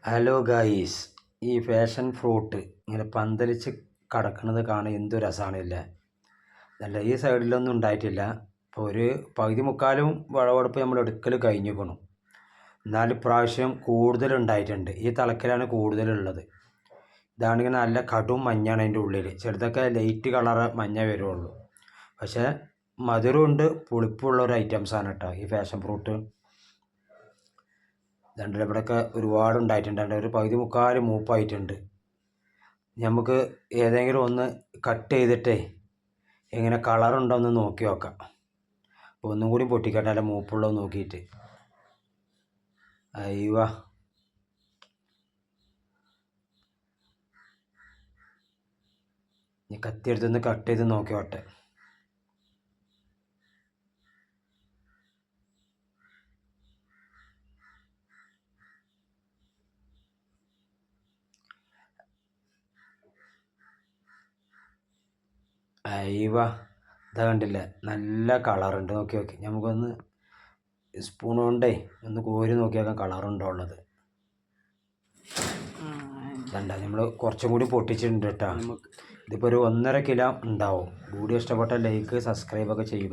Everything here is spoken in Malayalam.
ഹലോ ഗായ്സ്, ഈ ഫാഷൻ ഫ്രൂട്ട് ഇങ്ങനെ പന്തലിച്ച് കിടക്കുന്നത് കാണാൻ എന്തു രസമാണില്ലേ. നല്ല ഈ സൈഡിലൊന്നും ഉണ്ടായിട്ടില്ല. ഇപ്പോൾ ഒരു പകുതി മുക്കാലും വിളവെടുപ്പ് നമ്മൾ എടുക്കൽ കഴിഞ്ഞിരിക്കണം. എന്നാലും ഇപ്രാവശ്യം കൂടുതലുണ്ടായിട്ടുണ്ട്. ഈ തളക്കിലാണ് കൂടുതലുള്ളത്. ഇതാണെങ്കിൽ നല്ല കടും മഞ്ഞാണ് അതിൻ്റെ ഉള്ളിൽ. ചെറുതൊക്കെ ലൈറ്റ് കളറ് മഞ്ഞ വരുള്ളൂ. പക്ഷേ മധുരമുണ്ട്, പുളിപ്പുള്ള ഒരു ഐറ്റംസാണ് കേട്ടോ ഈ ഫാഷൻ ഫ്രൂട്ട്. രണ്ടിൽ ഇവിടെയൊക്കെ ഒരുപാട് ഉണ്ടായിട്ടുണ്ട്. ഒരു പകുതി മുക്കാൽ മൂപ്പായിട്ടുണ്ട്. നമുക്ക് ഏതെങ്കിലും ഒന്ന് കട്ട് ചെയ്തിട്ടേ എങ്ങനെ കളറുണ്ടോ എന്ന് നോക്കി നോക്കാം. അപ്പോൾ ഒന്നും കൂടി പൊട്ടിക്കട്ടെ, അല്ല മൂപ്പുള്ളത് നോക്കിയിട്ട്. അയ്യോ, ഇനി കത്തിയെടുത്തൊന്ന് കട്ട് ചെയ്ത് നോക്കിയോട്ടെ. അയ്യോ, ഇതാ കണ്ടില്ലേ, നല്ല കളറുണ്ട്. നോക്കി നോക്കി, നമുക്കൊന്ന് സ്പൂൺ കൊണ്ടേ ഒന്ന് കോരി നോക്കിയാൽ കളറുണ്ടോ ഉള്ളത്. രണ്ടാ നമ്മൾ കുറച്ചും കൂടി പൊട്ടിച്ചിട്ടുണ്ട് കേട്ടോ. ഇതിപ്പോൾ ഒരു 1.5 കിലോ ഉണ്ടാവും. വീഡിയോ ഇഷ്ടപ്പെട്ട ലൈക്ക് സബ്സ്ക്രൈബൊക്കെ ചെയ്യുക.